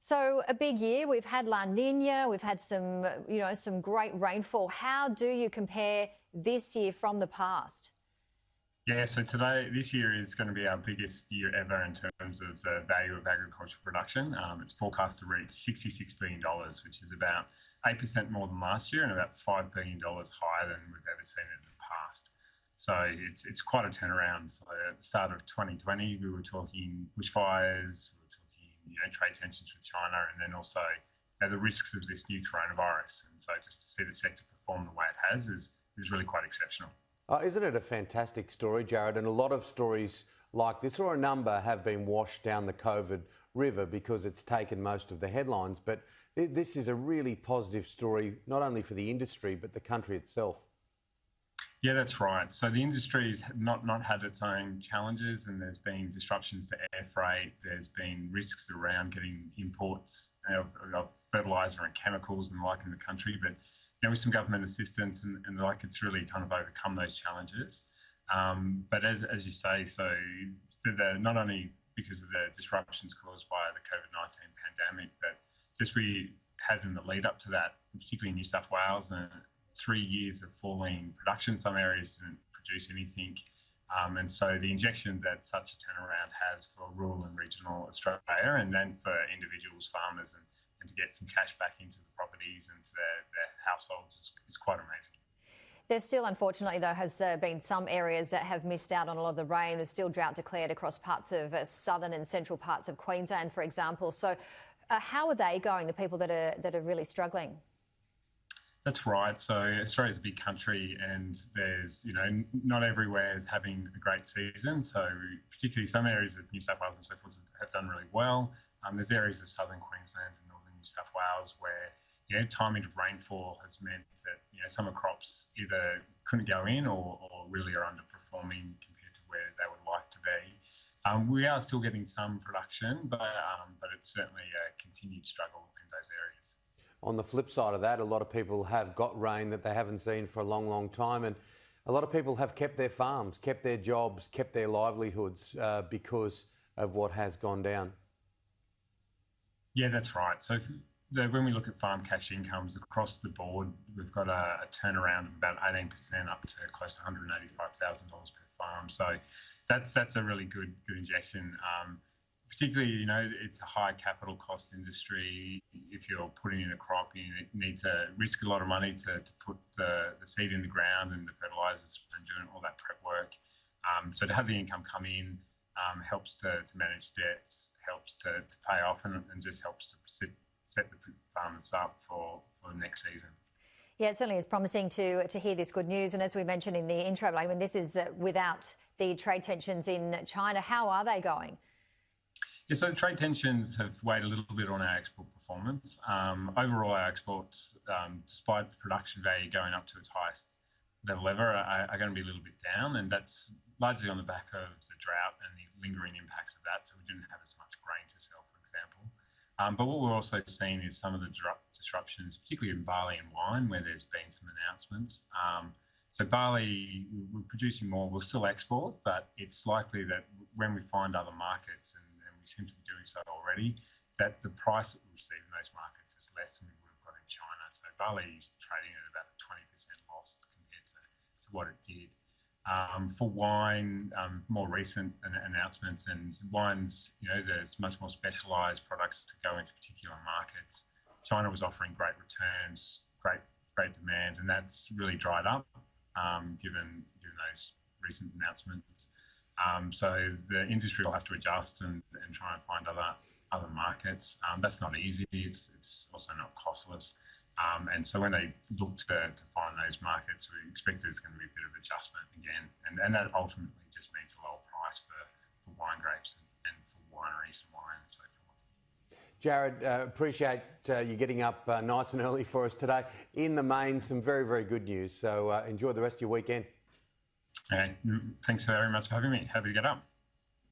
So a big year. We've had La Nina. We've had some great rainfall. How do you compare this year from the past? Yeah, so this year is going to be our biggest year ever in terms of the value of agricultural production. It's forecast to reach $66 billion, which is about 8% more than last year and about $5 billion higher than we've ever seen in the past. So it's quite a turnaround. So at the start of 2020, we were talking bushfires, we were talking trade tensions with China, and then also the risks of this new coronavirus. And so just to see the sector perform the way it has is really quite exceptional. Isn't it a fantastic story, Jared? And a lot of stories like this, or a number, have been washed down the COVID river because it's taken most of the headlines. But this is a really positive story, not only for the industry, but the country itself. Yeah, that's right. So the industry's not had its own challenges, and there's been disruptions to air freight. There's been risks around getting imports of fertiliser and chemicals and the like in the country. But with some government assistance and the like, it's really kind of overcome those challenges. But as you say, so not only because of the disruptions caused by the COVID-19 pandemic, but just we had in the lead up to that, particularly in New South Wales, and 3 years of falling production. Some areas didn't produce anything. And so the injection that such a turnaround has for rural and regional Australia, and then for individuals, farmers, and to get some cash back into the properties and to their households is quite amazing. There still, unfortunately, though, has been some areas that have missed out on a lot of the rain. There's still drought declared across parts of southern and central parts of Queensland, for example. So how are they going, the people that are really struggling? That's right. So Australia's a big country, and there's, not everywhere is having a great season. So particularly some areas of New South Wales and so forth have done really well. There's areas of southern Queensland and northern New South Wales where timing of rainfall has meant that summer crops either couldn't go in or really are underperforming compared to where they would like to be. We are still getting some production, but it's certainly a continued struggle in those areas. On the flip side of that, a lot of people have got rain that they haven't seen for a long, long time, and a lot of people have kept their farms, kept their jobs, kept their livelihoods because of what has gone down. Yeah, that's right. So when we look at farm cash incomes across the board, we've got a turnaround of about 18% up to close to $185,000 per farm. So that's a really good injection. Particularly, it's a high capital cost industry. If you're putting in a crop, you need to risk a lot of money to put the seed in the ground and the fertilisers and doing all that prep work. So to have the income come in helps to manage debts, helps to pay off, and just helps to set the farmers up for the next season. Yeah, it certainly is promising to hear this good news. And as we mentioned in the intro, I mean, this is without the trade tensions in China. How are they going? Yeah, so trade tensions have weighed a little bit on our export performance. Overall, our exports, despite the production value going up to its highest level ever, are going to be a little bit down, and that's largely on the back of the drought and the lingering impacts of that. So we didn't have as much grain to sell, for example. But what we're also seeing is some of the disruptions, particularly in barley and wine, where there's been some announcements. So barley, we're producing more. We'll still export, but it's likely that when we find other markets, and we seem to be doing so already, that the price that we receive in those markets is less than we would have got in China. So barley is trading at about a 20% loss compared to what it did. For wine, more recent announcements, and wines, there's much more specialised products to go into particular markets. China was offering great returns, great demand, and that's really dried up given those recent announcements. So the industry will have to adjust and try and find other markets. That's not easy. It's also not costless. And so when they look to find those markets, we expect there's going to be a bit of adjustment again. And that ultimately just means a lower price for wine grapes and for wineries and wine and so forth. Jared, appreciate you getting up nice and early for us today. In the main, some very, very good news. So enjoy the rest of your weekend. Thanks very much for having me. Happy to get up.